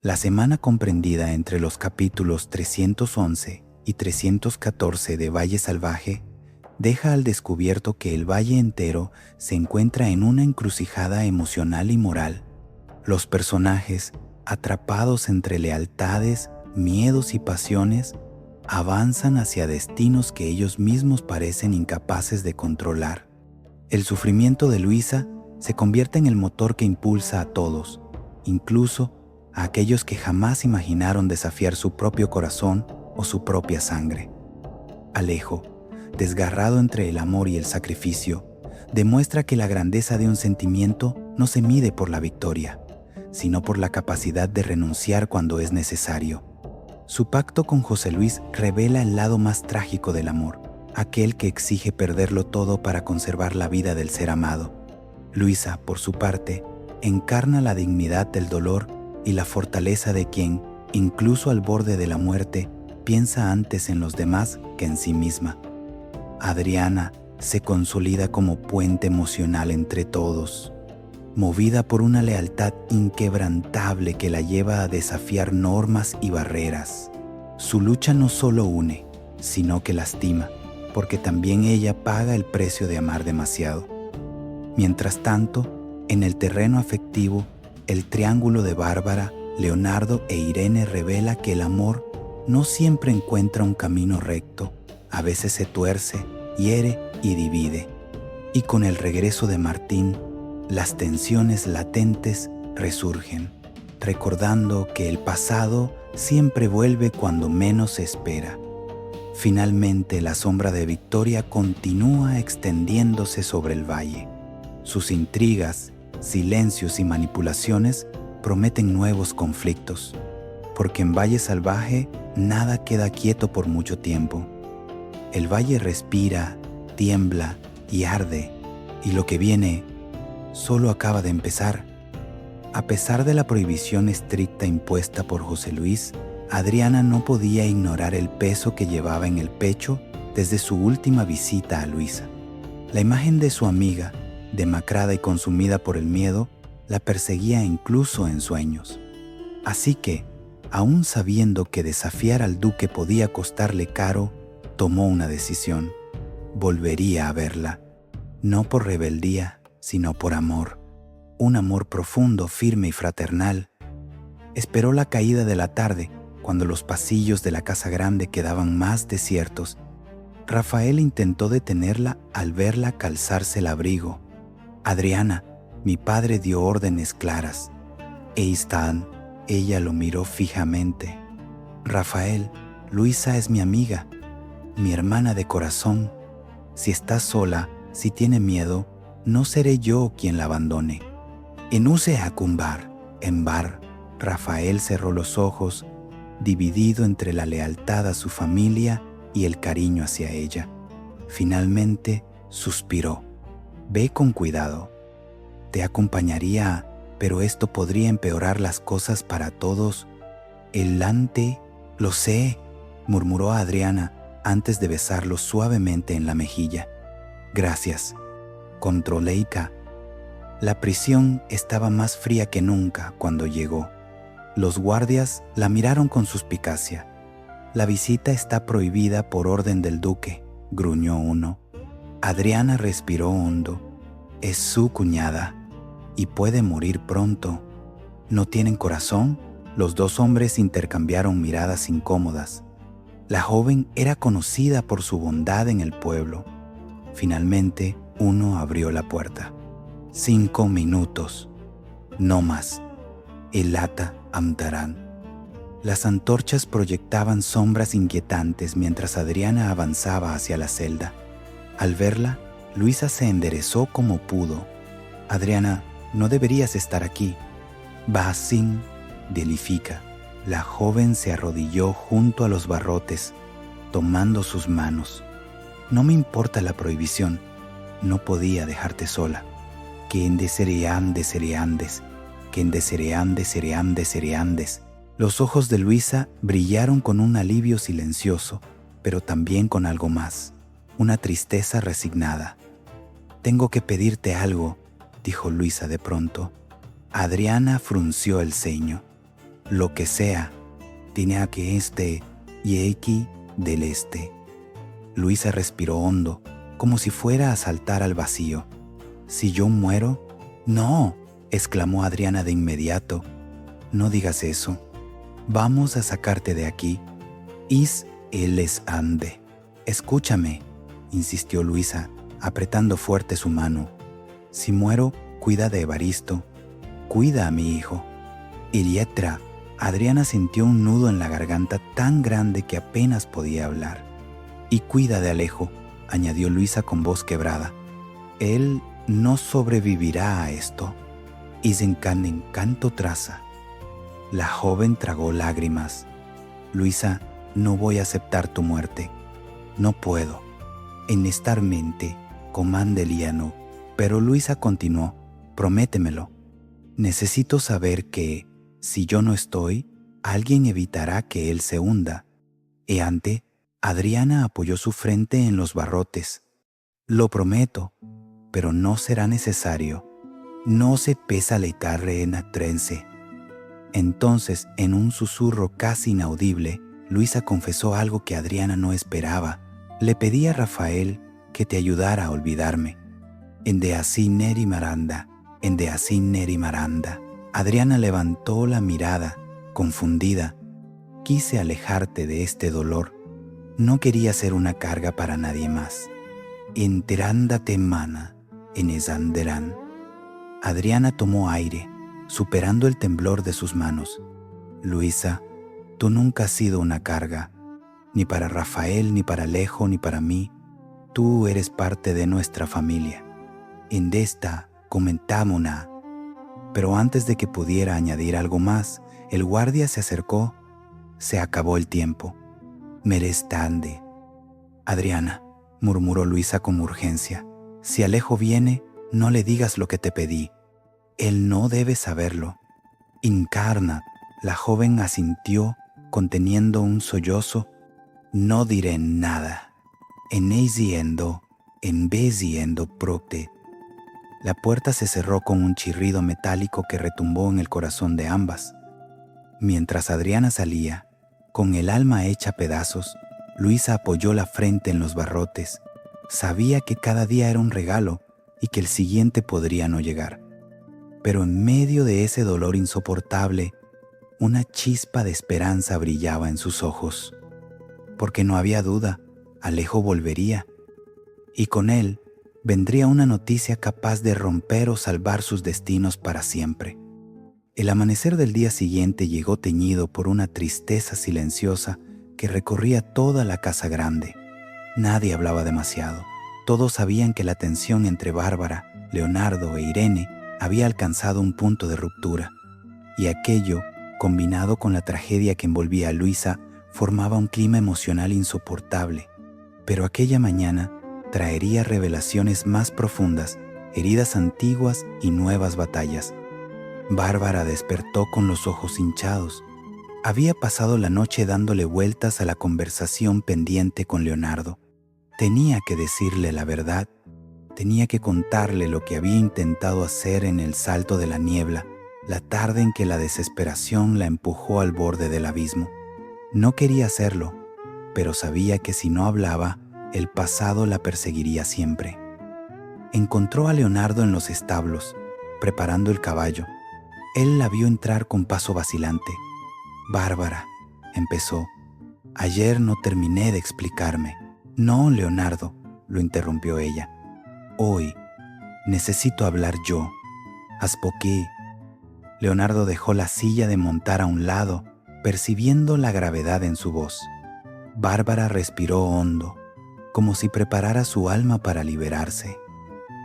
La semana comprendida entre los capítulos 311 y 314 de Valle Salvaje deja al descubierto que el valle entero se encuentra en una encrucijada emocional y moral. Los personajes, atrapados entre lealtades, miedos y pasiones, avanzan hacia destinos que ellos mismos parecen incapaces de controlar. El sufrimiento de Luisa se convierte en el motor que impulsa a todos, incluso a aquellos que jamás imaginaron desafiar su propio corazón o su propia sangre. Alejo, desgarrado entre el amor y el sacrificio, demuestra que la grandeza de un sentimiento no se mide por la victoria, sino por la capacidad de renunciar cuando es necesario. Su pacto con José Luis revela el lado más trágico del amor, aquel que exige perderlo todo para conservar la vida del ser amado. Luisa, por su parte, encarna la dignidad del dolor y la fortaleza de quien, incluso al borde de la muerte, piensa antes en los demás que en sí misma. Adriana se consolida como puente emocional entre todos, movida por una lealtad inquebrantable que la lleva a desafiar normas y barreras. Su lucha no solo une, sino que lastima, porque también ella paga el precio de amar demasiado. Mientras tanto, en el terreno afectivo, el triángulo de Bárbara, Leonardo e Irene revela que el amor no siempre encuentra un camino recto, a veces se tuerce, hiere y divide. Y con el regreso de Martín, las tensiones latentes resurgen, recordando que el pasado siempre vuelve cuando menos se espera. Finalmente, la sombra de Victoria continúa extendiéndose sobre el valle. Sus intrigas, silencios y manipulaciones prometen nuevos conflictos, porque en Valle Salvaje nada queda quieto por mucho tiempo. El valle respira, tiembla y arde, y lo que viene solo acaba de empezar. A pesar de la prohibición estricta impuesta por José Luis, Adriana no podía ignorar el peso que llevaba en el pecho desde su última visita a Luisa. La imagen de su amiga, demacrada y consumida por el miedo, la perseguía incluso en sueños. Así que, aún sabiendo que desafiar al duque podía costarle caro, tomó una decisión. Volvería a verla, no por rebeldía, sino por amor. Un amor profundo, firme y fraternal. Esperó la caída de la tarde, cuando los pasillos de la casa grande quedaban más desiertos. Rafael intentó detenerla al verla calzarse el abrigo. «Adriana, mi padre dio órdenes claras». «Están». Ella lo miró fijamente. «Rafael, Luisa es mi amiga, mi hermana de corazón. Si está sola, si tiene miedo, no seré yo quien la abandone». «Enuse a cumbar, en bar». Rafael cerró los ojos, dividido entre la lealtad a su familia y el cariño hacia ella. Finalmente suspiró. «Ve con cuidado. Te acompañaría, pero esto podría empeorar las cosas para todos». «El Lante, lo sé», murmuró Adriana antes de besarlo suavemente en la mejilla. «Gracias». «Controleica». La prisión estaba más fría que nunca cuando llegó. Los guardias la miraron con suspicacia. «La visita está prohibida por orden del duque», gruñó uno. Adriana respiró hondo. «Es su cuñada y puede morir pronto». «¿No tienen corazón?». Los dos hombres intercambiaron miradas incómodas. La joven era conocida por su bondad en el pueblo. Finalmente, uno abrió la puerta. 5 minutos. No más. Elata Amtarán. Las antorchas proyectaban sombras inquietantes mientras Adriana avanzaba hacia la celda. Al verla, Luisa se enderezó como pudo. «Adriana, no deberías estar aquí». «Basin», delifica. La joven se arrodilló junto a los barrotes, tomando sus manos. «No me importa la prohibición. No podía dejarte sola. Que en desereandes, que en desereandes. Los ojos de Luisa brillaron con un alivio silencioso, pero también con algo más, una tristeza resignada. «Tengo que pedirte algo», dijo Luisa de pronto. Adriana frunció el ceño. Lo que sea, tiene que y aquí del este. Luisa respiró hondo, como si fuera a saltar al vacío. ¿Si yo muero? No, exclamó Adriana de inmediato. No digas eso. Vamos a sacarte de aquí. Él es ande. Escúchame, insistió Luisa, apretando fuerte su mano. Si muero, cuida de Evaristo. Cuida a mi hijo. Ilietra. Adriana sintió un nudo en la garganta tan grande que apenas podía hablar. Y cuida de Alejo, añadió Luisa con voz quebrada. Él no sobrevivirá a esto. Encanto traza. La joven tragó lágrimas. Luisa, no voy a aceptar tu muerte. No puedo. En estar mente, comande Liano. Pero Luisa continuó, prométemelo. Necesito saber que, si yo no estoy, alguien evitará que él se hunda. Ante, Adriana apoyó su frente en los barrotes. Lo prometo, pero no será necesario. No se pesa leitarre en atrense. Entonces, en un susurro casi inaudible, Luisa confesó algo que Adriana no esperaba. Le pedí a Rafael que te ayudara a olvidarme. En de así Neri Maranda. Adriana levantó la mirada, confundida. Quise alejarte de este dolor. No quería ser una carga para nadie más. Enterándate mana, en esanderán. Adriana tomó aire, superando el temblor de sus manos. Luisa, tú nunca has sido una carga, ni para Rafael, ni para Alejo, ni para mí. Tú eres parte de nuestra familia. En esta comentámosla. Pero antes de que pudiera añadir algo más, el guardia se acercó. Se acabó el tiempo. Merestande. Adriana, murmuró Luisa con urgencia, si Alejo viene, no le digas lo que te pedí. Él no debe saberlo. Encarna, la joven asintió, conteniendo un sollozo. No diré nada. En vez yendo procte. La puerta se cerró con un chirrido metálico que retumbó en el corazón de ambas. Mientras Adriana salía, con el alma hecha pedazos, Luisa apoyó la frente en los barrotes. Sabía que cada día era un regalo y que el siguiente podría no llegar. Pero en medio de ese dolor insoportable, una chispa de esperanza brillaba en sus ojos. Porque no había duda, Alejo volvería. Y con él vendría una noticia capaz de romper o salvar sus destinos para siempre. El amanecer del día siguiente llegó teñido por una tristeza silenciosa que recorría toda la casa grande. Nadie hablaba demasiado. Todos sabían que la tensión entre Bárbara, Leonardo e Irene había alcanzado un punto de ruptura, y aquello, combinado con la tragedia que envolvía a Luisa, formaba un clima emocional insoportable. Pero aquella mañana traería revelaciones más profundas, heridas antiguas y nuevas batallas. Bárbara despertó con los ojos hinchados. Había pasado la noche dándole vueltas a la conversación pendiente con Leonardo. Tenía que decirle la verdad. Tenía que contarle lo que había intentado hacer en el salto de la niebla, la tarde en que la desesperación la empujó al borde del abismo. No quería hacerlo, pero sabía que si no hablaba, el pasado la perseguiría siempre. Encontró a Leonardo en los establos, preparando el caballo. Él la vio entrar con paso vacilante. Bárbara, empezó. Ayer no terminé de explicarme. No, Leonardo, lo interrumpió ella. Hoy necesito hablar yo. Aspoqué. Leonardo dejó la silla de montar a un lado, percibiendo la gravedad en su voz. Bárbara respiró hondo, como si preparara su alma para liberarse.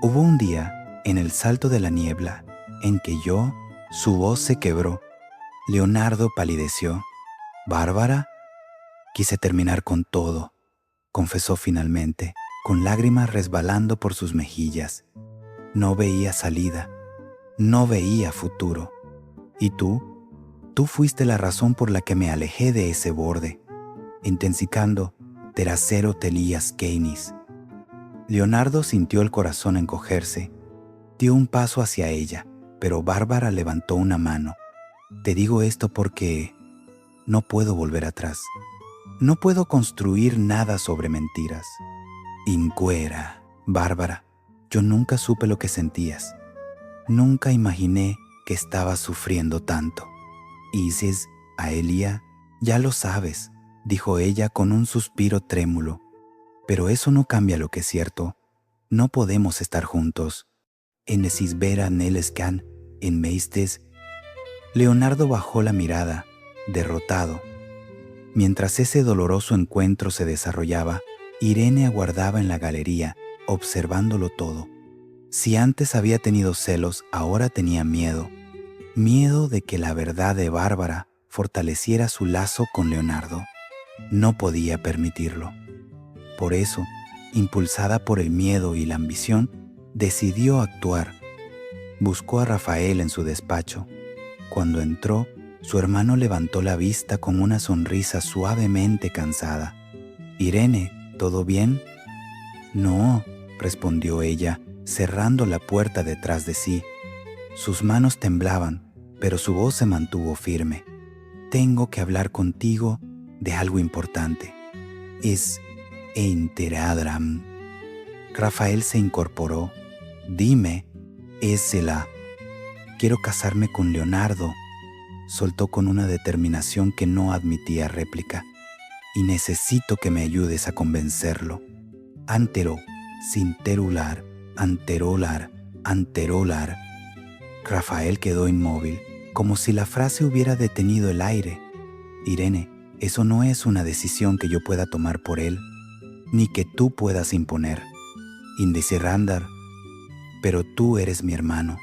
Hubo un día, en el salto de la niebla, en que su voz se quebró. Leonardo palideció. ¿Bárbara? Quise terminar con todo, confesó finalmente, con lágrimas resbalando por sus mejillas. No veía salida, no veía futuro. ¿Y tú? Tú fuiste la razón por la que me alejé de ese borde, intensicando teracero telías keinis. Leonardo sintió el corazón encogerse. Dio un paso hacia ella, pero Bárbara levantó una mano. Te digo esto porque no puedo volver atrás. No puedo construir nada sobre mentiras. Incuera, Bárbara, yo nunca supe lo que sentías. Nunca imaginé que estabas sufriendo tanto. Isis, Aelia, ya lo sabes, dijo ella con un suspiro trémulo. Pero eso no cambia lo que es cierto. No podemos estar juntos. En Esisbera Nelescan, en Meistes. Leonardo bajó la mirada, derrotado. Mientras ese doloroso encuentro se desarrollaba, Irene aguardaba en la galería, observándolo todo. Si antes había tenido celos, ahora tenía miedo. Miedo de que la verdad de Bárbara fortaleciera su lazo con Leonardo. No podía permitirlo. Por eso, impulsada por el miedo y la ambición, decidió actuar. Buscó a Rafael en su despacho. Cuando entró, su hermano levantó la vista con una sonrisa suavemente cansada. «Irene, ¿todo bien?» «No», respondió ella, cerrando la puerta detrás de sí. Sus manos temblaban, pero su voz se mantuvo firme. «Tengo que hablar contigo de algo importante. Es enteradram». Rafael se incorporó. «Dime, ésela. Quiero casarme con Leonardo», soltó con una determinación que no admitía réplica. «Y necesito que me ayudes a convencerlo. Antero, sinterular, anterolar, anterolar». Rafael quedó inmóvil, como si la frase hubiera detenido el aire. «Irene, eso no es una decisión que yo pueda tomar por él, ni que tú puedas imponer. Indicirrandar, pero tú eres mi hermano,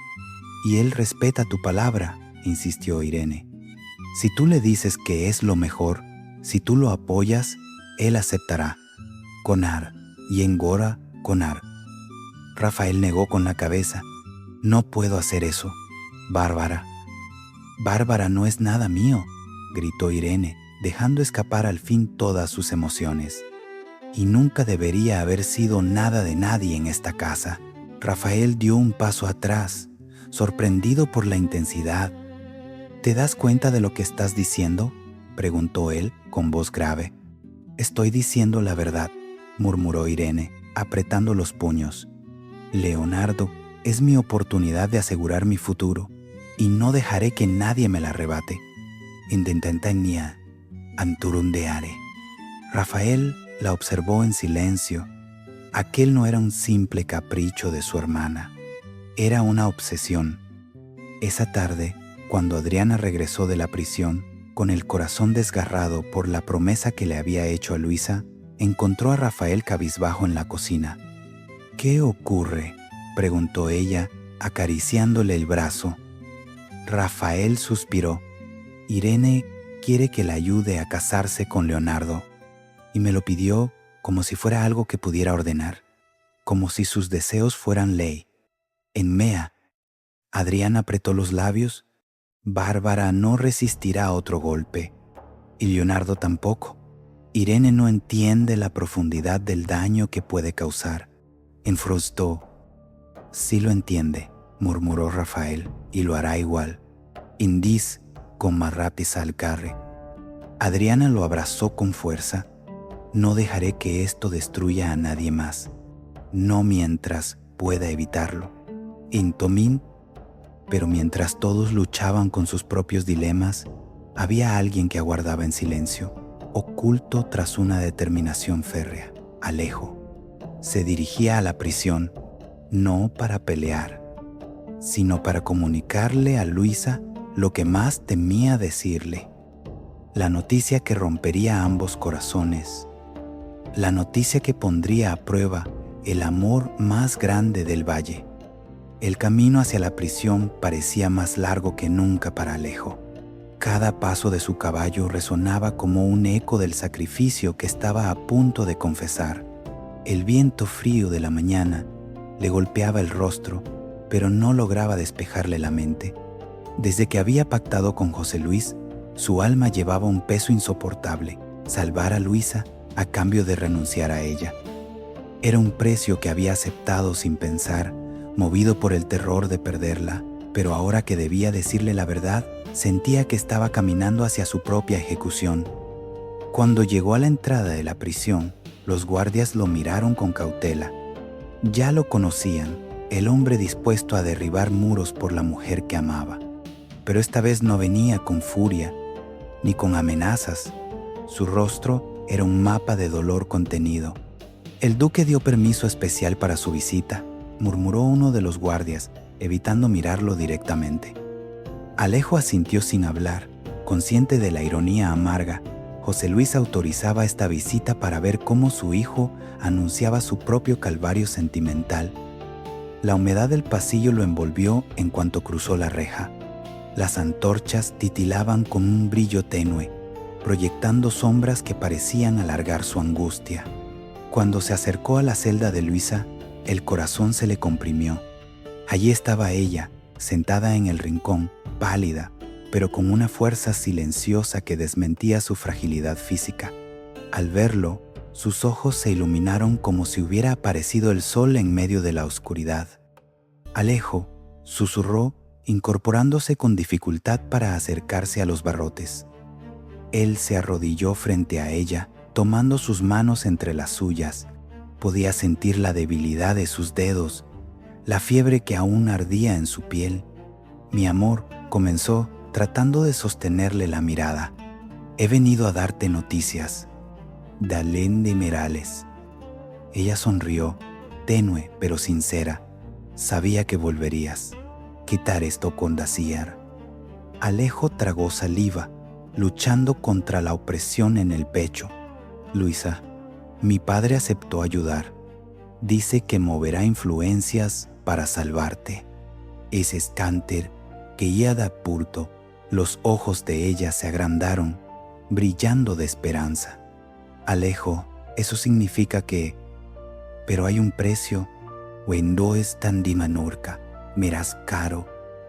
y él respeta tu palabra», insistió Irene. «Si tú le dices que es lo mejor, si tú lo apoyas, él aceptará. Conar, y engora, conar». Rafael negó con la cabeza. «No puedo hacer eso, Bárbara». «Bárbara no es nada mío», gritó Irene, dejando escapar al fin todas sus emociones. «Y nunca debería haber sido nada de nadie en esta casa». Rafael dio un paso atrás, sorprendido por la intensidad. «¿Te das cuenta de lo que estás diciendo?», preguntó él con voz grave. «Estoy diciendo la verdad», murmuró Irene, apretando los puños. «Leonardo es mi oportunidad de asegurar mi futuro, y no dejaré que nadie me la arrebate. Indententania, anturundeare». Rafael la observó en silencio. Aquel no era un simple capricho de su hermana, era una obsesión. Esa tarde, cuando Adriana regresó de la prisión, con el corazón desgarrado por la promesa que le había hecho a Luisa, encontró a Rafael cabizbajo en la cocina. «¿Qué ocurre?», preguntó ella, acariciándole el brazo. Rafael suspiró. «Irene quiere que la ayude a casarse con Leonardo, y me lo pidió como si fuera algo que pudiera ordenar, como si sus deseos fueran ley. En Mea». Adriana apretó los labios. «Bárbara no resistirá a otro golpe, y Leonardo tampoco. Irene no entiende la profundidad del daño que puede causar». Enfrostó. «Sí lo entiende», murmuró Rafael, «y lo hará igual. Indis con marrapis al carre». Adriana lo abrazó con fuerza. «No dejaré que esto destruya a nadie más, no mientras pueda evitarlo. Intomín». Pero mientras todos luchaban con sus propios dilemas, había alguien que aguardaba en silencio, oculto tras una determinación férrea. Alejo. Se dirigía a la prisión, no para pelear, sino para comunicarle a Luisa lo que más temía decirle. La noticia que rompería ambos corazones. La noticia que pondría a prueba el amor más grande del valle. El camino hacia la prisión parecía más largo que nunca para Alejo. Cada paso de su caballo resonaba como un eco del sacrificio que estaba a punto de confesar. El viento frío de la mañana le golpeaba el rostro, pero no lograba despejarle la mente. Desde que había pactado con José Luis, su alma llevaba un peso insoportable: salvar a Luisa a cambio de renunciar a ella. Era un precio que había aceptado sin pensar, movido por el terror de perderla, pero ahora que debía decirle la verdad, Sentía que estaba caminando hacia su propia ejecución. Cuando llegó a la entrada de la prisión, los guardias lo miraron con cautela. Ya lo conocían, el hombre dispuesto a derribar muros por la mujer que amaba. Pero esta vez no venía con furia, ni con amenazas. Su rostro era un mapa de dolor contenido. El duque dio permiso especial para su visita, murmuró uno de los guardias, evitando mirarlo directamente. Alejo asintió sin hablar, consciente de la ironía amarga. José Luis autorizaba esta visita para ver cómo su hijo anunciaba su propio calvario sentimental. La humedad del pasillo lo envolvió en cuanto cruzó la reja. Las antorchas titilaban con un brillo tenue, proyectando sombras que parecían alargar su angustia. Cuando se acercó a la celda de Luisa, el corazón se le comprimió. Allí estaba ella, sentada en el rincón, pálida, pero con una fuerza silenciosa que desmentía su fragilidad física. Al verlo, sus ojos se iluminaron como si hubiera aparecido el sol en medio de la oscuridad. Alejo, susurró, incorporándose con dificultad para acercarse a los barrotes. Él se arrodilló frente a ella, tomando sus manos entre las suyas. Podía sentir la debilidad de sus dedos, la fiebre que aún ardía en su piel. Mi amor, comenzó, tratando de sostenerle la mirada. He venido a darte noticias. Dalén de Merales. Ella sonrió, tenue pero sincera. Sabía que volverías. Quitar esto con Daciar. Alejo tragó saliva, luchando contra la opresión en el pecho. Luisa, mi padre aceptó ayudar. Dice que moverá influencias para salvarte. Es Scanter que Iada Purto. Los ojos de ella se agrandaron, brillando de esperanza. Alejo, eso significa que... Pero hay un precio. Wendoest tandimanurka, meras caro,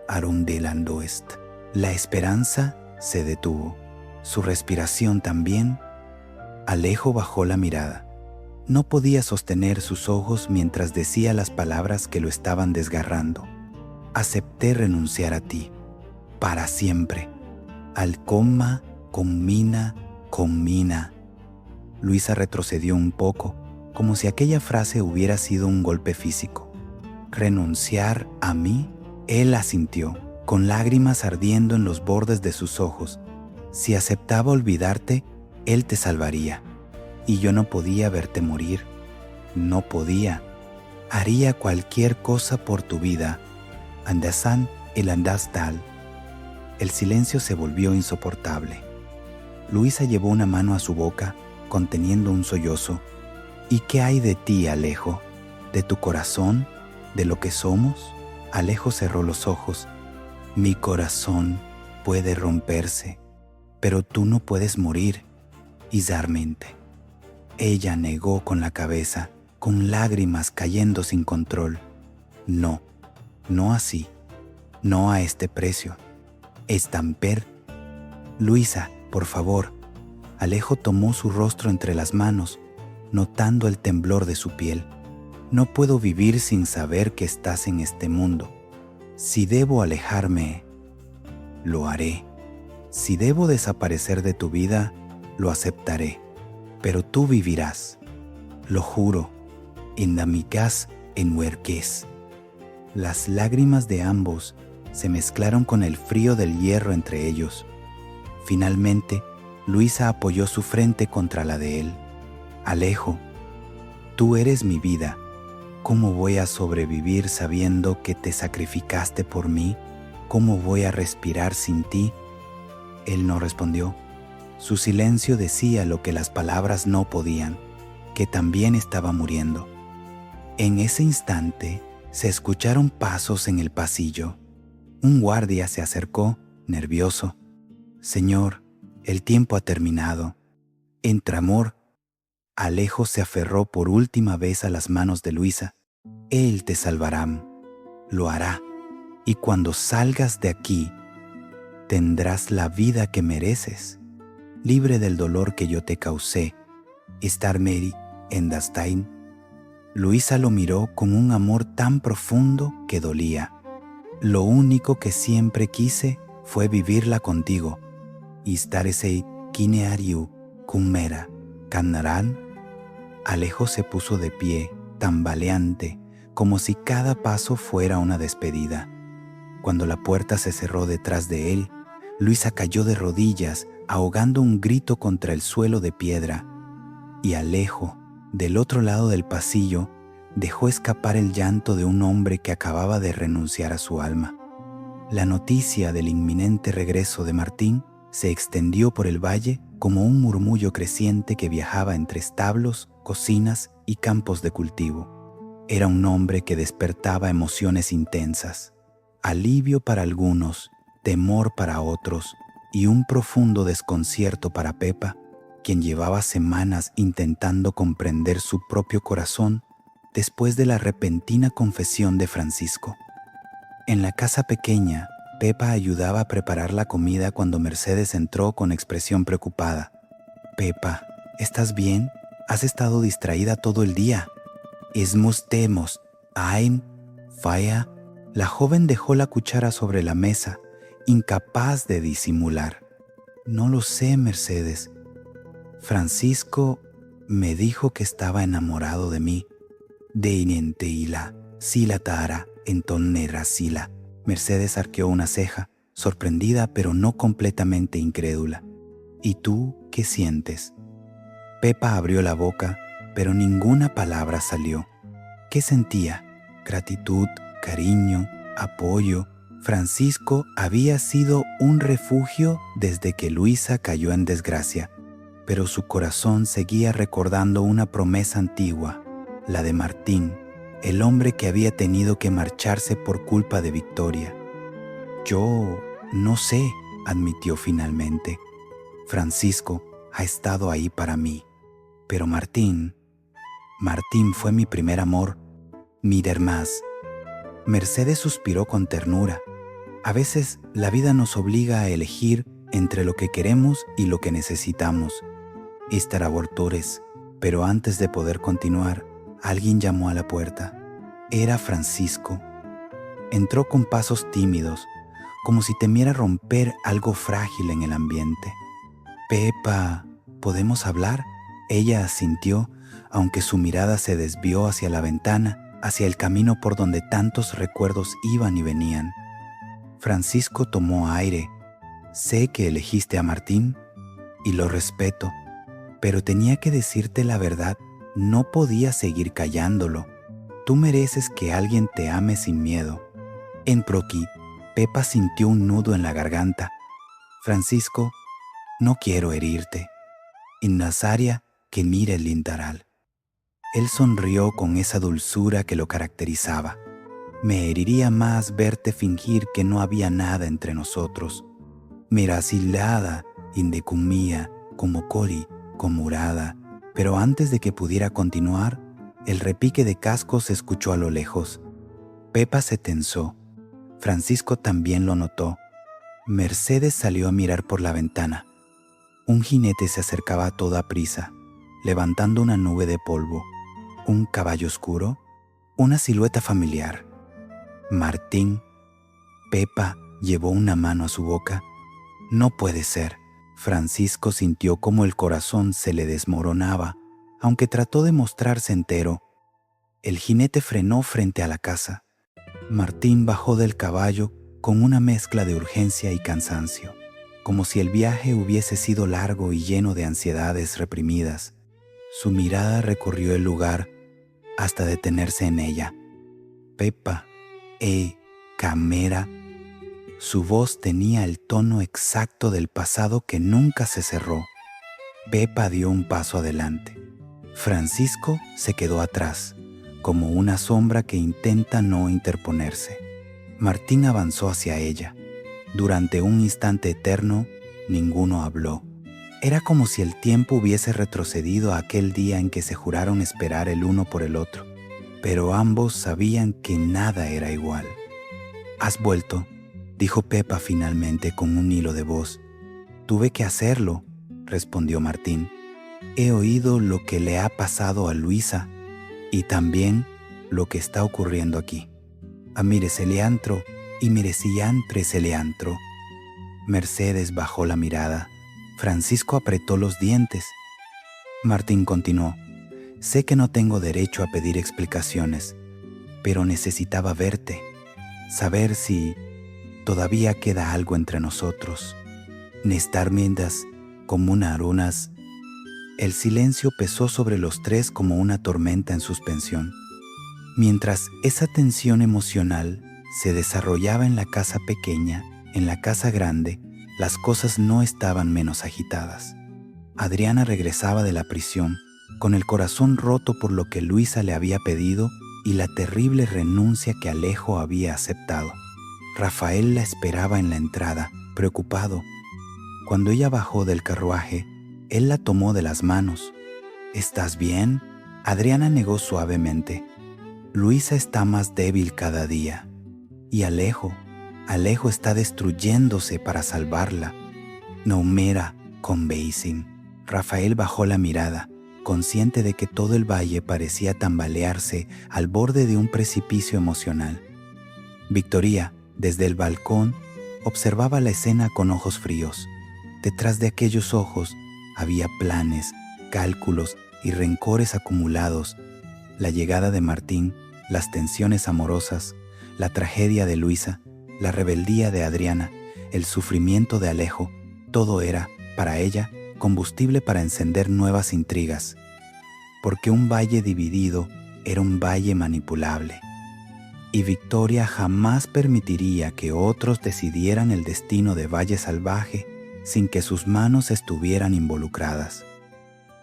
arondelandoest. La esperanza se detuvo. Su respiración también. Alejo bajó la mirada. No podía sostener sus ojos mientras decía las palabras que lo estaban desgarrando. Acepté renunciar a ti. Para siempre. Alcoma, conmina. Luisa retrocedió un poco, como si aquella frase hubiera sido un golpe físico. ¿Renunciar a mí? Él asintió, con lágrimas ardiendo en los bordes de sus ojos. Si aceptaba olvidarte, él te salvaría. Y yo no podía verte morir. No podía. Haría cualquier cosa por tu vida. Andasan el andastal. El silencio se volvió insoportable. Luisa llevó una mano a su boca, conteniendo un sollozo. ¿Y qué hay de ti, Alejo? ¿De tu corazón? ¿De lo que somos? Alejo cerró los ojos. Mi corazón puede romperse, pero tú no puedes morir, Isarmente. Ella negó con la cabeza, con lágrimas cayendo sin control. No, no así, no a este precio. Estamper. Luisa, por favor. Alejo tomó su rostro entre las manos, notando el temblor de su piel. No puedo vivir sin saber que estás en este mundo. Si debo alejarme, lo haré. Si debo desaparecer de tu vida, lo aceptaré. Pero tú vivirás. Lo juro. Indamicás en huerques. Las lágrimas de ambos se mezclaron con el frío del hierro entre ellos. Finalmente, Luisa apoyó su frente contra la de él. Alejo, tú eres mi vida. ¿Cómo voy a sobrevivir sabiendo que te sacrificaste por mí? ¿Cómo voy a respirar sin ti? Él no respondió. Su silencio decía lo que las palabras no podían, que también estaba muriendo. En ese instante se escucharon pasos en el pasillo. Un guardia se acercó, nervioso. Señor, el tiempo ha terminado. Entre amor. Alejo se aferró por última vez a las manos de Luisa. Él te salvará. Lo hará. Y cuando salgas de aquí, tendrás la vida que mereces, libre del dolor que yo te causé. Starmeri Endastain. Luisa lo miró con un amor tan profundo que dolía. Lo único que siempre quise fue vivirla contigo. Istarese kineariu kumera canarán. Alejo se puso de pie, tambaleante, como si cada paso fuera una despedida. Cuando la puerta se cerró detrás de él, Luisa cayó de rodillas, ahogando un grito contra el suelo de piedra, y Alejo, del otro lado del pasillo, dejó escapar el llanto de un hombre que acababa de renunciar a su alma. La noticia del inminente regreso de Martín se extendió por el valle como un murmullo creciente que viajaba entre establos, cocinas y campos de cultivo. Era un hombre que despertaba emociones intensas, alivio para algunos, temor para otros y un profundo desconcierto para Pepa, quien llevaba semanas intentando comprender su propio corazón después de la repentina confesión de Francisco. En la casa pequeña, Pepa ayudaba a preparar la comida cuando Mercedes entró con expresión preocupada. «Pepa, ¿estás bien? Has estado distraída todo el día». «Esmustemos, ein, falla». La joven dejó la cuchara sobre la mesa, incapaz de disimular. «No lo sé, Mercedes. Francisco me dijo que estaba enamorado de mí. De inenteila, sila tara, entonera sila». Mercedes arqueó una ceja, sorprendida pero no completamente incrédula. «¿Y tú qué sientes?» Pepa abrió la boca, pero ninguna palabra salió. ¿Qué sentía? Gratitud, cariño, apoyo. Francisco había sido un refugio desde que Luisa cayó en desgracia, pero su corazón seguía recordando una promesa antigua, la de Martín, el hombre que había tenido que marcharse por culpa de Victoria. «Yo no sé», admitió finalmente. «Francisco ha estado ahí para mí, pero Martín fue mi primer amor, mirer más». Mercedes suspiró con ternura. A veces la vida nos obliga a elegir entre lo que queremos y lo que necesitamos. Estar abortores, pero antes de poder continuar, alguien llamó a la puerta. Era Francisco. Entró con pasos tímidos, como si temiera romper algo frágil en el ambiente. «Pepa, ¿podemos hablar?». Ella asintió, aunque su mirada se desvió hacia la ventana, hacia el camino por donde tantos recuerdos iban y venían. Francisco tomó aire. «Sé que elegiste a Martín y lo respeto, pero tenía que decirte la verdad. No podía seguir callándolo. Tú mereces que alguien te ame sin miedo». En Proqui, Pepa sintió un nudo en la garganta. «Francisco, no quiero herirte. En Nazaria, que mire el lindaral». Él sonrió con esa dulzura que lo caracterizaba. «Me heriría más verte fingir que no había nada entre nosotros. Mirasilada, indecumía, como coli, comurada». Pero antes de que pudiera continuar, el repique de cascos se escuchó a lo lejos. Pepa se tensó. Francisco también lo notó. Mercedes salió a mirar por la ventana. Un jinete se acercaba a toda prisa, levantando una nube de polvo. Un caballo oscuro, una silueta familiar. Martín. Pepa llevó una mano a su boca. «No puede ser». Francisco sintió cómo el corazón se le desmoronaba, aunque trató de mostrarse entero. El jinete frenó frente a la casa. Martín bajó del caballo con una mezcla de urgencia y cansancio, como si el viaje hubiese sido largo y lleno de ansiedades reprimidas. Su mirada recorrió el lugar hasta detenerse en ella. «Pepa, cámara». Su voz tenía el tono exacto del pasado que nunca se cerró. Pepa dio un paso adelante. Francisco se quedó atrás, como una sombra que intenta no interponerse. Martín avanzó hacia ella. Durante un instante eterno, ninguno habló. Era como si el tiempo hubiese retrocedido a aquel día en que se juraron esperar el uno por el otro, pero ambos sabían que nada era igual. «¿Has vuelto?», dijo Pepa finalmente con un hilo de voz. «Tuve que hacerlo», respondió Martín. «He oído lo que le ha pasado a Luisa y también lo que está ocurriendo aquí. Amire Celeantro y mereciantre Celeantro». Mercedes bajó la mirada. Francisco apretó los dientes. Martín continuó: sé que no tengo derecho a pedir explicaciones, pero necesitaba verte, saber si todavía queda algo entre nosotros. Nestar miendas como una arunas. El silencio pesó sobre los tres como una tormenta en suspensión. Mientras esa tensión emocional se desarrollaba en la casa pequeña, en la casa grande, las cosas no estaban menos agitadas. Adriana regresaba de la prisión, con el corazón roto por lo que Luisa le había pedido y la terrible renuncia que Alejo había aceptado. Rafael la esperaba en la entrada, preocupado. Cuando ella bajó del carruaje, él la tomó de las manos. ¿Estás bien?, Adriana negó suavemente. Luisa está más débil cada día. Y Alejo está destruyéndose para salvarla. No mera con Beisin. Rafael bajó la mirada, consciente de que todo el valle parecía tambalearse al borde de un precipicio emocional. Victoria, desde el balcón, observaba la escena con ojos fríos. Detrás de aquellos ojos había planes, cálculos y rencores acumulados. La llegada de Martín, las tensiones amorosas, la tragedia de Luisa, la rebeldía de Adriana, el sufrimiento de Alejo, todo era, para ella, combustible para encender nuevas intrigas. Porque un valle dividido era un valle manipulable. Y Victoria jamás permitiría que otros decidieran el destino de Valle Salvaje sin que sus manos estuvieran involucradas.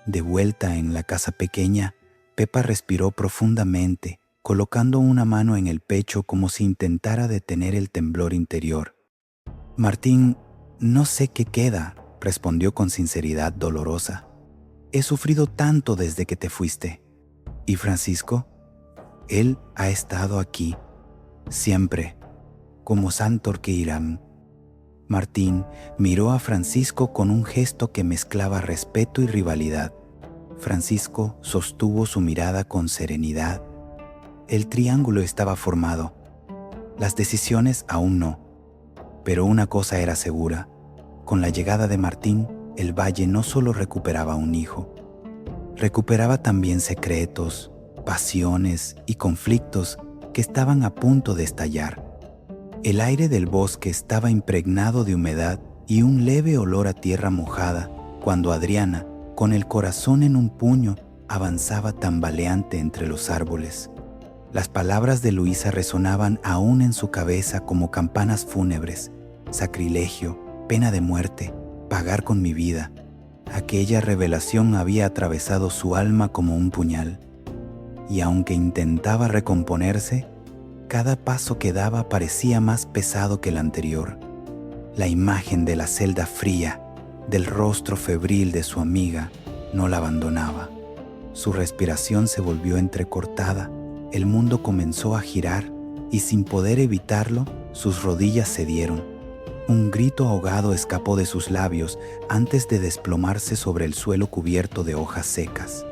De vuelta en la casa pequeña, Pepa respiró profundamente, colocando una mano en el pecho como si intentara detener el temblor interior. Martín, no sé qué queda, respondió con sinceridad dolorosa. He sufrido tanto desde que te fuiste. ¿Y Francisco? Él ha estado aquí, siempre, como Santorqueiram. Martín miró a Francisco con un gesto que mezclaba respeto y rivalidad. Francisco sostuvo su mirada con serenidad. El triángulo estaba formado. Las decisiones aún no. Pero una cosa era segura. Con la llegada de Martín, el valle no solo recuperaba un hijo, recuperaba también secretos, pasiones y conflictos que estaban a punto de estallar. El aire del bosque estaba impregnado de humedad y un leve olor a tierra mojada cuando Adriana, con el corazón en un puño, avanzaba tambaleante entre los árboles. Las palabras de Luisa resonaban aún en su cabeza como campanas fúnebres. Sacrilegio, pena de muerte, pagar con mi vida. Aquella revelación había atravesado su alma como un puñal. Y aunque intentaba recomponerse, cada paso que daba parecía más pesado que el anterior. La imagen de la celda fría, del rostro febril de su amiga, no la abandonaba. Su respiración se volvió entrecortada, el mundo comenzó a girar y sin poder evitarlo, sus rodillas cedieron. Un grito ahogado escapó de sus labios antes de desplomarse sobre el suelo cubierto de hojas secas.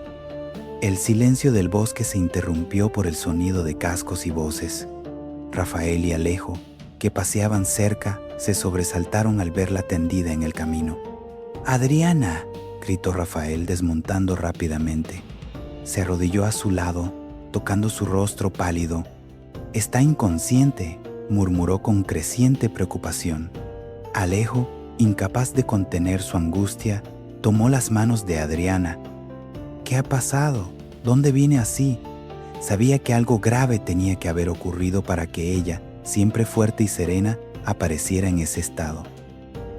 El silencio del bosque se interrumpió por el sonido de cascos y voces. Rafael y Alejo, que paseaban cerca, se sobresaltaron al verla tendida en el camino. «¡Adriana!», gritó Rafael desmontando rápidamente. Se arrodilló a su lado, tocando su rostro pálido. «Está inconsciente», murmuró con creciente preocupación. Alejo, incapaz de contener su angustia, tomó las manos de Adriana. «¿Qué ha pasado? ¿Dónde viene así?». Sabía que algo grave tenía que haber ocurrido para que ella, siempre fuerte y serena, apareciera en ese estado.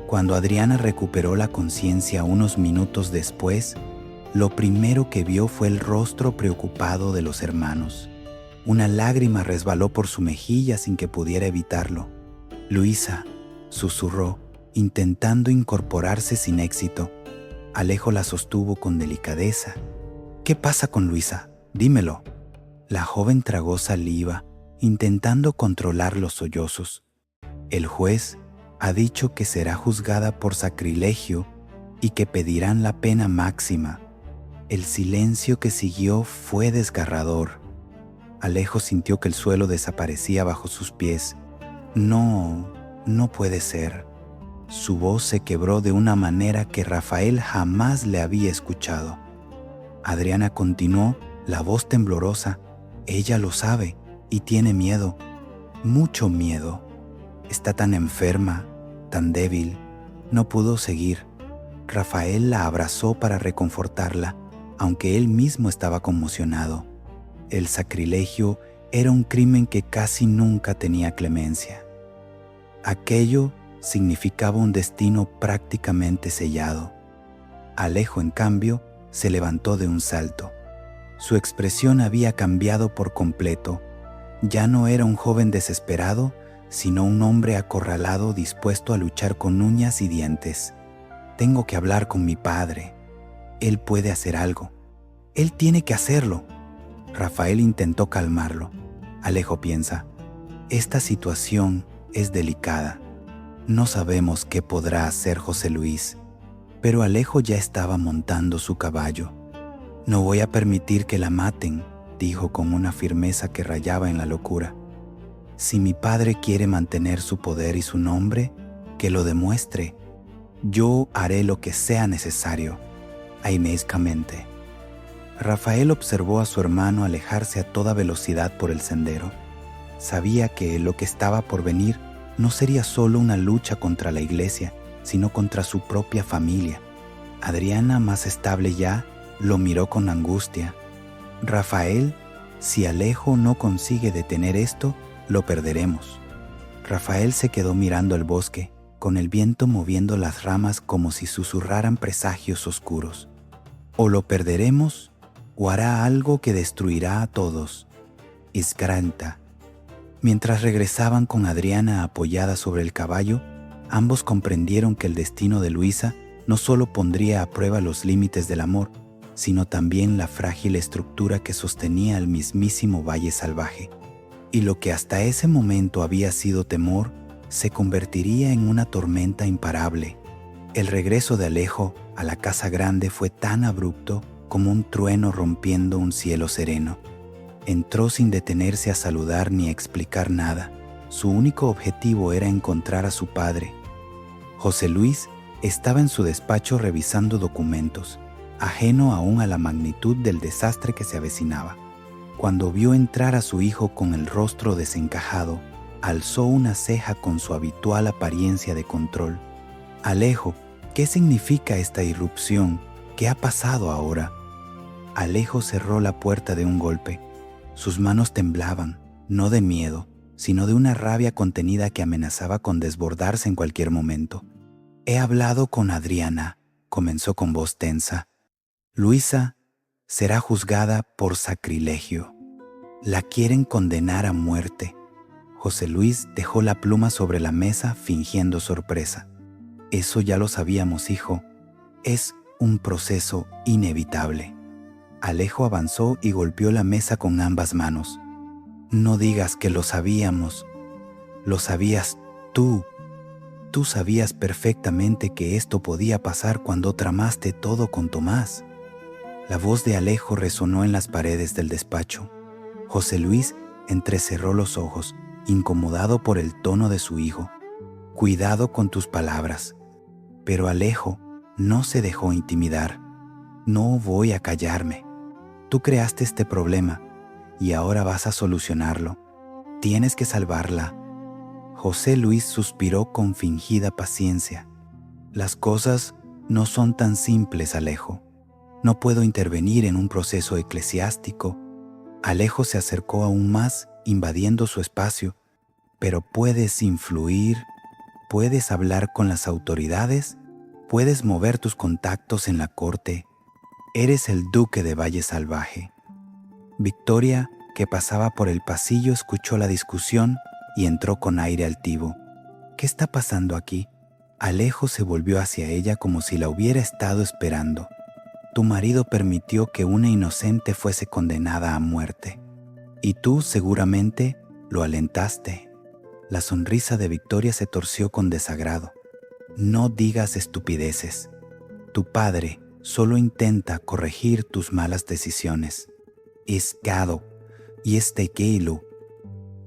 Cuando Adriana recuperó la conciencia unos minutos después, lo primero que vio fue el rostro preocupado de los hermanos. Una lágrima resbaló por su mejilla sin que pudiera evitarlo. «Luisa», susurró, intentando incorporarse sin éxito. Alejo la sostuvo con delicadeza. «¿Qué pasa con Luisa? Dímelo». La joven tragó saliva, intentando controlar los sollozos. «El juez ha dicho que será juzgada por sacrilegio y que pedirán la pena máxima». El silencio que siguió fue desgarrador. Alejo sintió que el suelo desaparecía bajo sus pies. No puede ser. Su voz se quebró de una manera que Rafael jamás le había escuchado. Adriana continuó, la voz temblorosa. Ella lo sabe y tiene miedo, mucho miedo. Está tan enferma, tan débil. No pudo seguir. Rafael la abrazó para reconfortarla, aunque él mismo estaba conmocionado. El sacrilegio era un crimen que casi nunca tenía clemencia. Aquello significaba un destino prácticamente sellado. Alejo, en cambio, se levantó de un salto. Su expresión había cambiado por completo. Ya no era un joven desesperado, sino un hombre acorralado dispuesto a luchar con uñas y dientes. Tengo que hablar con mi padre. Él puede hacer algo. Él tiene que hacerlo. Rafael intentó calmarlo. Alejo piensa, esta situación es delicada. No sabemos qué podrá hacer José Luis. Pero Alejo ya estaba montando su caballo. No voy a permitir que la maten, dijo con una firmeza que rayaba en la locura. Si mi padre quiere mantener su poder y su nombre, que lo demuestre. Yo haré lo que sea necesario, aimeiscamente. Rafael observó a su hermano alejarse a toda velocidad por el sendero. Sabía que lo que estaba por venir no sería solo una lucha contra la iglesia, sino contra su propia familia. Adriana, más estable ya, lo miró con angustia. Rafael, si Alejo no consigue detener esto, lo perderemos. Rafael se quedó mirando el bosque, con el viento moviendo las ramas como si susurraran presagios oscuros. O lo perderemos, o hará algo que destruirá a todos. Isgranta. Mientras regresaban con Adriana apoyada sobre el caballo, ambos comprendieron que el destino de Luisa no solo pondría a prueba los límites del amor, sino también la frágil estructura que sostenía el mismísimo Valle Salvaje. Y lo que hasta ese momento había sido temor, se convertiría en una tormenta imparable. El regreso de Alejo a la casa grande fue tan abrupto como un trueno rompiendo un cielo sereno. Entró sin detenerse a saludar ni a explicar nada. Su único objetivo era encontrar a su padre. José Luis estaba en su despacho revisando documentos, ajeno aún a la magnitud del desastre que se avecinaba. Cuando vio entrar a su hijo con el rostro desencajado, alzó una ceja con su habitual apariencia de control. Alejo, ¿qué significa esta irrupción? ¿Qué ha pasado ahora? Alejo cerró la puerta de un golpe. Sus manos temblaban, no de miedo, sino de una rabia contenida que amenazaba con desbordarse en cualquier momento. He hablado con Adriana, comenzó con voz tensa. Luisa será juzgada por sacrilegio. La quieren condenar a muerte. José Luis dejó la pluma sobre la mesa fingiendo sorpresa. Eso ya lo sabíamos, hijo. Es un proceso inevitable. Alejo avanzó y golpeó la mesa con ambas manos. No digas que lo sabíamos. Lo sabías tú. Tú sabías perfectamente que esto podía pasar cuando tramaste todo con Tomás. La voz de Alejo resonó en las paredes del despacho. José Luis entrecerró los ojos, incomodado por el tono de su hijo. Cuidado con tus palabras. Pero Alejo no se dejó intimidar. No voy a callarme. Tú creaste este problema y ahora vas a solucionarlo. Tienes que salvarla. José Luis suspiró con fingida paciencia. Las cosas no son tan simples, Alejo. No puedo intervenir en un proceso eclesiástico. Alejo se acercó aún más, invadiendo su espacio. Pero puedes influir, puedes hablar con las autoridades, puedes mover tus contactos en la corte. Eres el duque de Valle Salvaje. Victoria, que pasaba por el pasillo, escuchó la discusión y entró con aire altivo. ¿Qué está pasando aquí? Alejo se volvió hacia ella como si la hubiera estado esperando. Tu marido permitió que una inocente fuese condenada a muerte. Y tú, seguramente, lo alentaste. La sonrisa de Victoria se torció con desagrado. No digas estupideces. Tu padre solo intenta corregir tus malas decisiones. Es gado y este Geilu.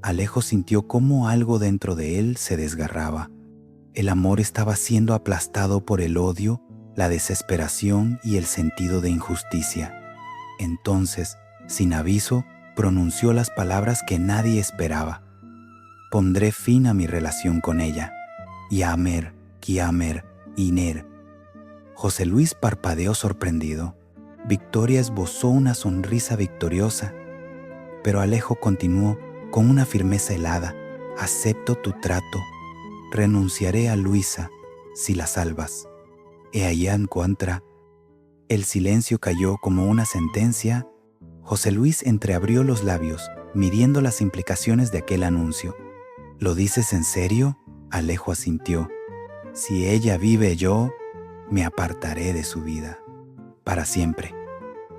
Alejo sintió cómo algo dentro de él se desgarraba. El amor estaba siendo aplastado por el odio, la desesperación y el sentido de injusticia. Entonces, sin aviso, pronunció las palabras que nadie esperaba. Pondré fin a mi relación con ella. Yamer, Kiamer, Iner. José Luis parpadeó sorprendido. Victoria esbozó una sonrisa victoriosa, pero Alejo continuó con una firmeza helada. Acepto tu trato. Renunciaré a Luisa si la salvas. E allá encuentra. El silencio cayó como una sentencia. José Luis entreabrió los labios, midiendo las implicaciones de aquel anuncio. ¿Lo dices en serio? Alejo asintió. Si ella vive, yo me apartaré de su vida. Para siempre.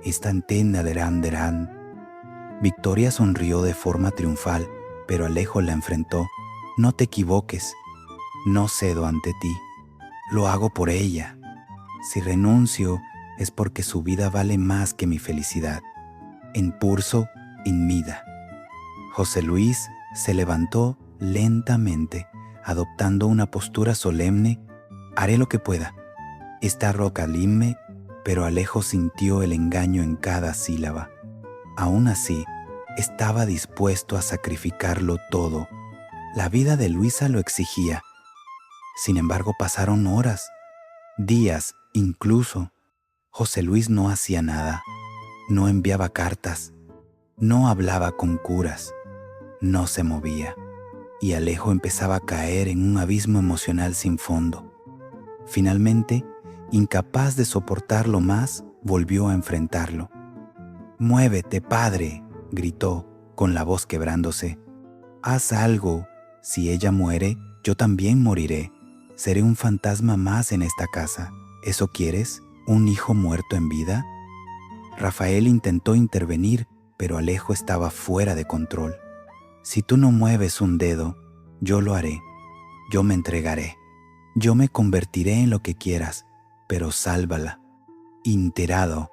Instantánea derán. Victoria sonrió de forma triunfal, pero Alejo la enfrentó. No te equivoques. No cedo ante ti. Lo hago por ella. Si renuncio, es porque su vida vale más que mi felicidad. En purso, in mida. José Luis se levantó lentamente, adoptando una postura solemne. Haré lo que pueda. Esta roca lime, pero Alejo sintió el engaño en cada sílaba. Aún así, estaba dispuesto a sacrificarlo todo. La vida de Luisa lo exigía. Sin embargo, pasaron horas, días incluso. José Luis no hacía nada. No enviaba cartas. No hablaba con curas. No se movía. Y Alejo empezaba a caer en un abismo emocional sin fondo. Finalmente, incapaz de soportarlo más, volvió a enfrentarlo. «Muévete, padre», gritó, con la voz quebrándose. «Haz algo. Si ella muere, yo también moriré. Seré un fantasma más en esta casa. ¿Eso quieres? ¿Un hijo muerto en vida?» Rafael intentó intervenir, pero Alejo estaba fuera de control. «Si tú no mueves un dedo, yo lo haré. Yo me entregaré. Yo me convertiré en lo que quieras, pero sálvala». Enterado.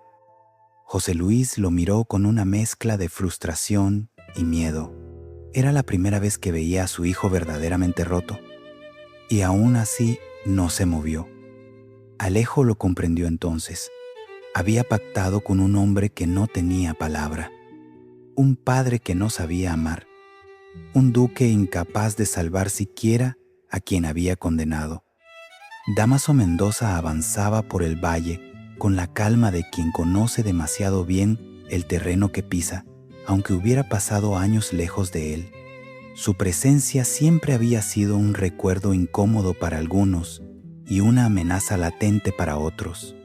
José Luis lo miró con una mezcla de frustración y miedo. Era la primera vez que veía a su hijo verdaderamente roto. Y aún así no se movió. Alejo lo comprendió entonces. Había pactado con un hombre que no tenía palabra. Un padre que no sabía amar. Un duque incapaz de salvar siquiera a quien había condenado. Dámaso Mendoza avanzaba por el valle con la calma de quien conoce demasiado bien el terreno que pisa, aunque hubiera pasado años lejos de él. Su presencia siempre había sido un recuerdo incómodo para algunos y una amenaza latente para otros.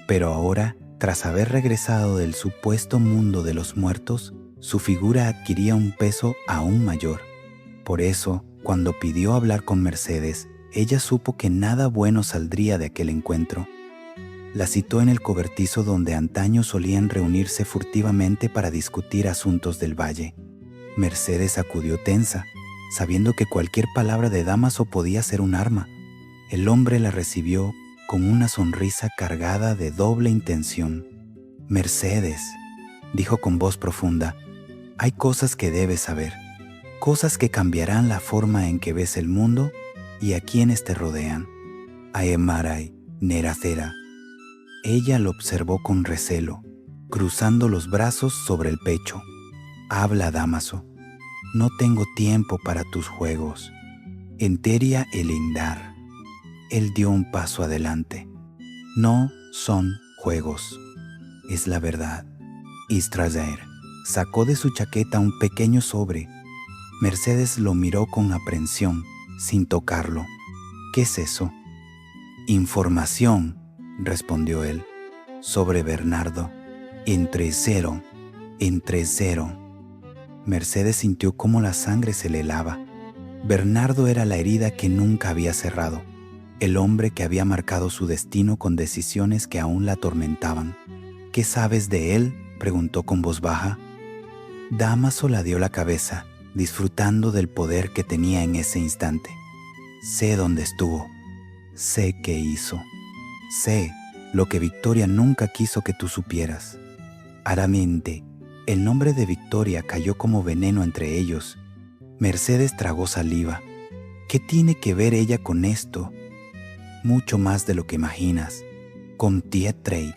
Pero ahora, tras haber regresado del supuesto mundo de los muertos, su figura adquiría un peso aún mayor. Por eso, cuando pidió hablar con Mercedes, ella supo que nada bueno saldría de aquel encuentro. La citó en el cobertizo donde antaño solían reunirse furtivamente para discutir asuntos del valle. Mercedes acudió tensa, sabiendo que cualquier palabra de Dámaso podía ser un arma. El hombre la recibió con una sonrisa cargada de doble intención. «Mercedes», dijo con voz profunda, «hay cosas que debes saber, cosas que cambiarán la forma en que ves el mundo y a quienes te rodean. Aemarai, Neracera». Ella lo observó con recelo, cruzando los brazos sobre el pecho. «Habla, Dámaso. No tengo tiempo para tus juegos». Enteria el Indar. Él dio un paso adelante. «No son juegos. Es la verdad». Istrazaer sacó de su chaqueta un pequeño sobre. Mercedes lo miró con aprensión, sin tocarlo. «¿Qué es eso?» «Información», respondió él, «sobre Bernardo. Entre cero. Mercedes sintió cómo la sangre se le helaba. Bernardo era la herida que nunca había cerrado, el hombre que había marcado su destino con decisiones que aún la atormentaban. «¿Qué sabes de él?», preguntó con voz baja. Dámaso la dio la cabeza, disfrutando del poder que tenía en ese instante. «Sé dónde estuvo. Sé qué hizo. Sé lo que Victoria nunca quiso que tú supieras». Aramente, el nombre de Victoria cayó como veneno entre ellos. Mercedes tragó saliva. ¿Qué tiene que ver ella con esto? Mucho más de lo que imaginas. Con Tietrey.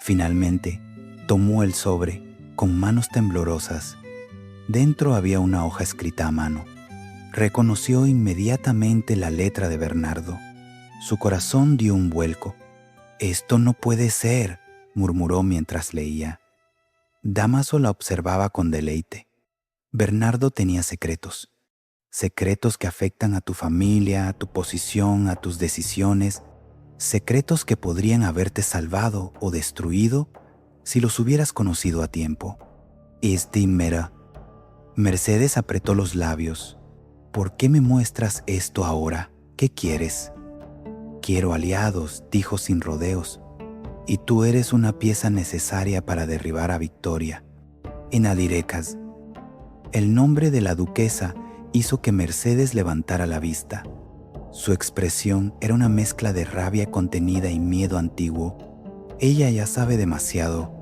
Finalmente, tomó el sobre con manos temblorosas. Dentro había una hoja escrita a mano. Reconoció inmediatamente la letra de Bernardo. Su corazón dio un vuelco. «Esto no puede ser», murmuró mientras leía. Dámaso la observaba con deleite. Bernardo tenía secretos. Secretos que afectan a tu familia, a tu posición, a tus decisiones. Secretos que podrían haberte salvado o destruido si los hubieras conocido a tiempo. Mera. Mercedes apretó los labios. «¿Por qué me muestras esto ahora? ¿Qué quieres?» «Quiero aliados», dijo sin rodeos. «Y tú eres una pieza necesaria para derribar a Victoria. En Adirecas». El nombre de la duquesa hizo que Mercedes levantara la vista. Su expresión era una mezcla de rabia contenida y miedo antiguo. Ella ya sabe demasiado.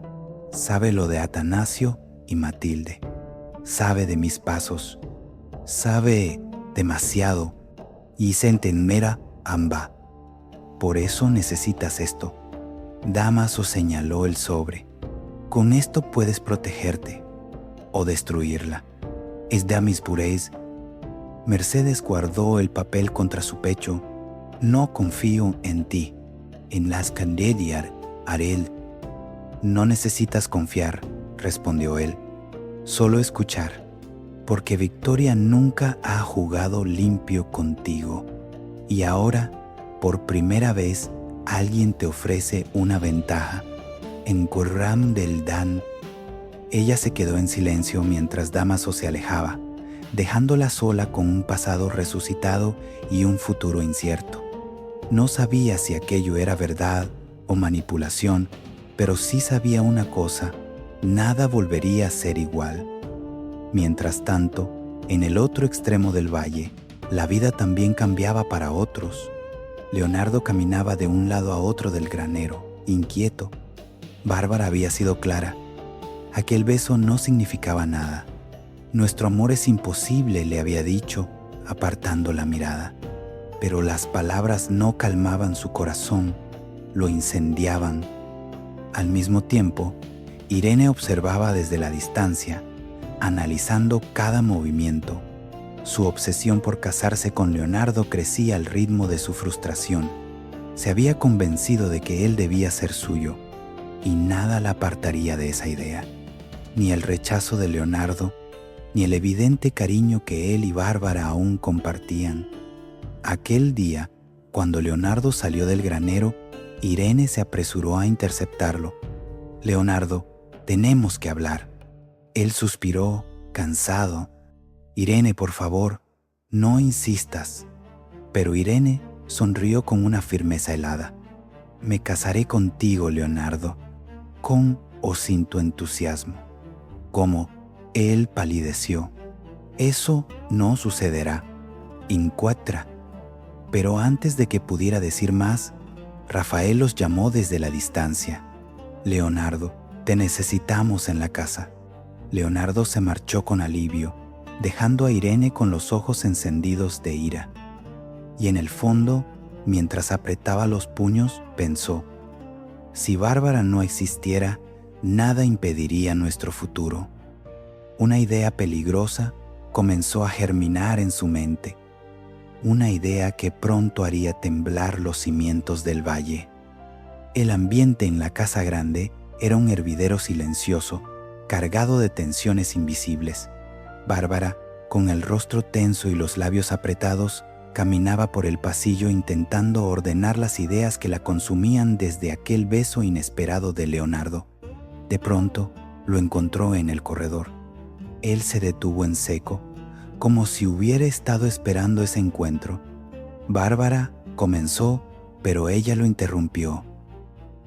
Sabe lo de Atanasio y Matilde. Sabe de mis pasos. Sabe demasiado. Y se entenmera amba. Por eso necesitas esto. Dámaso señaló el sobre. Con esto puedes protegerte o destruirla. Es de mis puréis. Mercedes guardó el papel contra su pecho. No confío en ti. En las candediar, Arel. No necesitas confiar, respondió él. Solo escuchar. Porque Victoria nunca ha jugado limpio contigo. Y ahora, por primera vez, alguien te ofrece una ventaja. En Khurram del Dan. Ella se quedó en silencio mientras Dámaso se alejaba, dejándola sola con un pasado resucitado y un futuro incierto. No sabía si aquello era verdad o manipulación, pero sí sabía una cosa: nada volvería a ser igual. Mientras tanto, en el otro extremo del valle, la vida también cambiaba para otros. Leonardo caminaba de un lado a otro del granero, inquieto. Bárbara había sido clara. Aquel beso no significaba nada. Nuestro amor es imposible, le había dicho, apartando la mirada. Pero las palabras no calmaban su corazón, lo incendiaban. Al mismo tiempo, Irene observaba desde la distancia, analizando cada movimiento. Su obsesión por casarse con Leonardo crecía al ritmo de su frustración. Se había convencido de que él debía ser suyo, y nada la apartaría de esa idea. Ni el rechazo de Leonardo, ni el evidente cariño que él y Bárbara aún compartían. Aquel día, cuando Leonardo salió del granero, Irene se apresuró a interceptarlo. «Leonardo, tenemos que hablar». Él suspiró, cansado. «Irene, por favor, no insistas». Pero Irene sonrió con una firmeza helada. «Me casaré contigo, Leonardo, con o sin tu entusiasmo». «¿Cómo?». Él palideció. «Eso no sucederá. Incuatra». Pero antes de que pudiera decir más, Rafael los llamó desde la distancia. «Leonardo, te necesitamos en la casa». Leonardo se marchó con alivio, dejando a Irene con los ojos encendidos de ira. Y en el fondo, mientras apretaba los puños, pensó: si Bárbara no existiera, nada impediría nuestro futuro. Una idea peligrosa comenzó a germinar en su mente. Una idea que pronto haría temblar los cimientos del valle. El ambiente en la casa grande era un hervidero silencioso, cargado de tensiones invisibles. Bárbara, con el rostro tenso y los labios apretados, caminaba por el pasillo intentando ordenar las ideas que la consumían desde aquel beso inesperado de Leonardo. De pronto, lo encontró en el corredor. Él se detuvo en seco, como si hubiera estado esperando ese encuentro. Bárbara comenzó, pero ella lo interrumpió.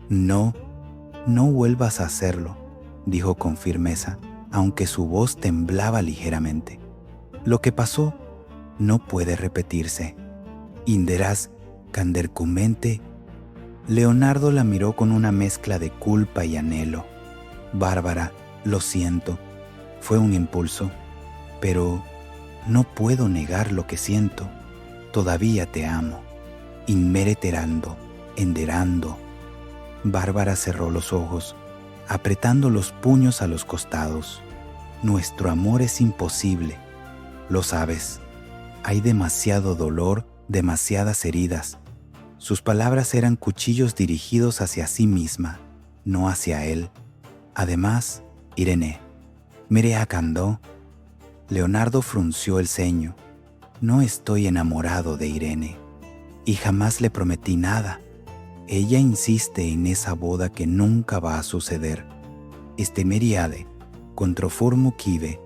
No vuelvas a hacerlo», dijo con firmeza, aunque su voz temblaba ligeramente. «Lo que pasó no puede repetirse. Inderás candercumente». Leonardo la miró con una mezcla de culpa y anhelo. «Bárbara, lo siento. Fue un impulso, pero no puedo negar lo que siento». todavía te amo. Inmereterando, enderando. Bárbara cerró los ojos, apretando los puños a los costados. Nuestro amor es imposible. Lo sabes. Hay demasiado dolor, demasiadas heridas. Sus palabras eran cuchillos dirigidos hacia sí misma, no hacia él. Además, Irene, mire a Candó. Leonardo frunció el ceño. No estoy enamorado de Irene. Y jamás le prometí nada. Ella insiste en esa boda que nunca va a suceder. Meriade, controformo quive.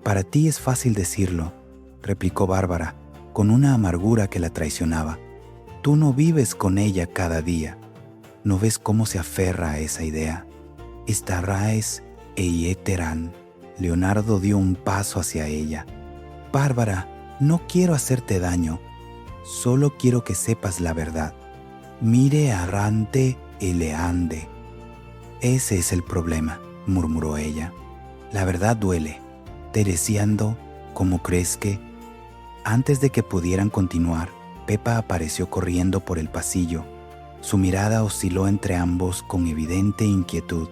Para ti es fácil decirlo, replicó Bárbara, con una amargura que la traicionaba. Tú no vives con ella cada día. ¿No ves cómo se aferra a esa idea? Estarraes eieteran. Leonardo dio un paso hacia ella. Bárbara, no quiero hacerte daño. Solo quiero que sepas la verdad. Mire arrante eleande. Ese es el problema, murmuró ella. La verdad duele. Teresiando, ¿cómo crees que? Antes de que pudieran continuar, Pepa apareció corriendo por el pasillo. Su mirada osciló entre ambos con evidente inquietud.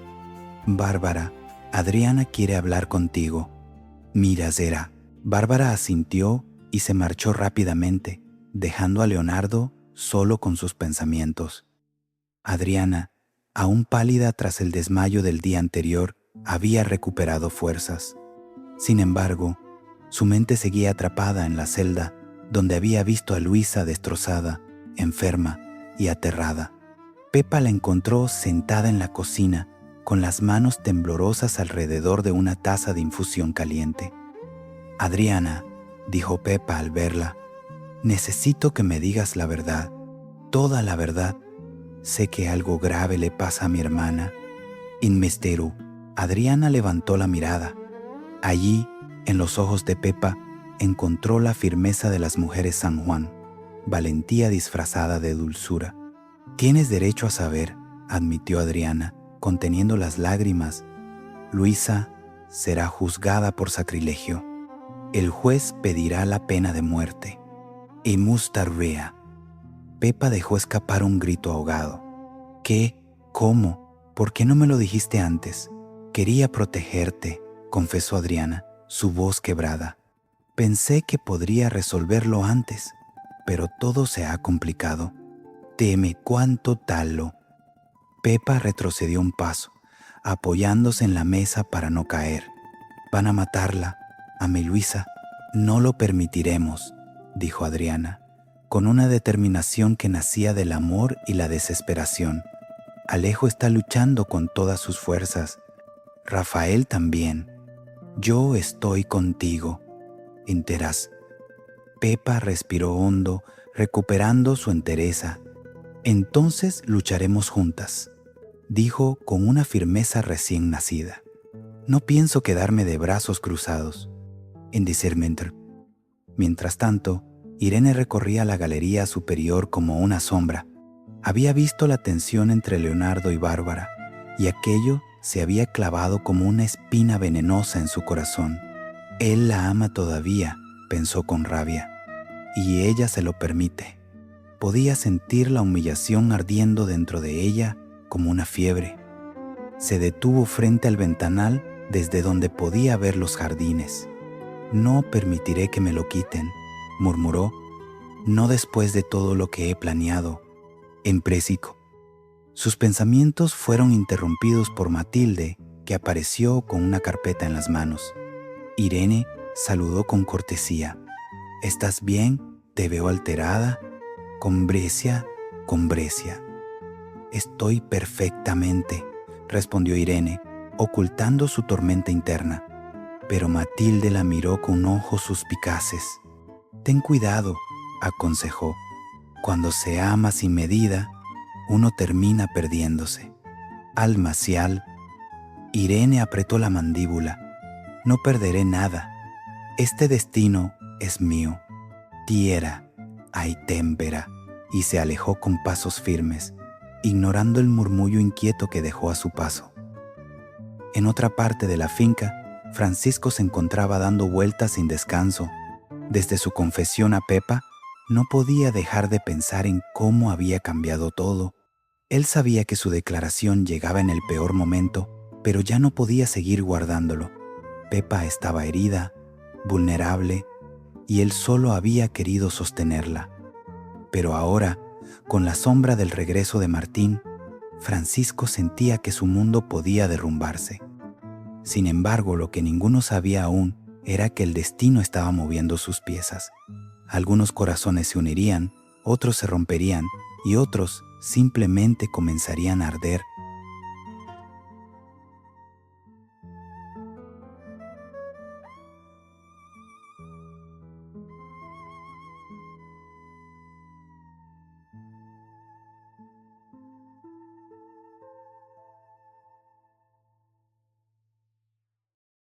Bárbara, Adriana quiere hablar contigo. Mira, Zera. Bárbara asintió y se marchó rápidamente, dejando a Leonardo solo con sus pensamientos. Adriana, aún pálida tras el desmayo del día anterior, había recuperado fuerzas. Sin embargo, su mente seguía atrapada en la celda donde había visto a Luisa destrozada, enferma y aterrada. Pepa la encontró sentada en la cocina, con las manos temblorosas alrededor de una taza de infusión caliente. Adriana, dijo Pepa al verla, necesito que me digas la verdad, toda la verdad. Sé que algo grave le pasa a mi hermana. Inmesteru. Adriana levantó la mirada. Allí, en los ojos de Pepa, encontró la firmeza de las mujeres San Juan, valentía disfrazada de dulzura. Tienes derecho a saber, admitió Adriana, conteniendo las lágrimas. Luisa será juzgada por sacrilegio. El juez pedirá la pena de muerte. Y mustarrea. Pepa dejó escapar un grito ahogado. ¿Qué? ¿Cómo? ¿Por qué no me lo dijiste antes? Quería protegerte, confesó Adriana, su voz quebrada. Pensé que podría resolverlo antes, pero todo se ha complicado. Teme cuánto talo. Pepa retrocedió un paso, apoyándose en la mesa para no caer. Van a matarla, a mi Luisa. No lo permitiremos, dijo Adriana, con una determinación que nacía del amor y la desesperación. Alejo está luchando con todas sus fuerzas. Rafael también. Yo estoy contigo. Enterás. Pepa respiró hondo, recuperando su entereza. Entonces lucharemos juntas, dijo con una firmeza recién nacida. No pienso quedarme de brazos cruzados. En discernimiento. Mientras tanto, Irene recorría la galería superior como una sombra. Había visto la tensión entre Leonardo y Bárbara, y aquello se había clavado como una espina venenosa en su corazón. Él la ama todavía, pensó con rabia, y ella se lo permite. Podía sentir la humillación ardiendo dentro de ella como una fiebre. Se detuvo frente al ventanal desde donde podía ver los jardines. No permitiré que me lo quiten, murmuró, no después de todo lo que he planeado. Emprésico. Sus pensamientos fueron interrumpidos por Matilde, que apareció con una carpeta en las manos. Irene saludó con cortesía. ¿Estás bien? Te veo alterada. Con Brescia. Estoy perfectamente, respondió Irene, ocultando su tormenta interna. Pero Matilde la miró con ojos suspicaces. Ten cuidado, aconsejó. Cuando se ama sin medida, uno termina perdiéndose. Almacial. Irene apretó la mandíbula. No perderé nada. Este destino es mío. Tierra, aitémpera. Y se alejó con pasos firmes, ignorando el murmullo inquieto que dejó a su paso. En otra parte de la finca, Francisco se encontraba dando vueltas sin descanso. Desde su confesión a Pepa, No podía dejar de pensar en cómo había cambiado todo. Él sabía que su declaración llegaba en el peor momento, pero ya no podía seguir guardándolo. Pepa estaba herida, vulnerable, y él solo había querido sostenerla. Pero ahora, con la sombra del regreso de Martín, Francisco sentía que su mundo podía derrumbarse. Sin embargo, lo que ninguno sabía aún era que el destino estaba moviendo sus piezas. Algunos corazones se unirían, otros se romperían y otros simplemente comenzarían a arder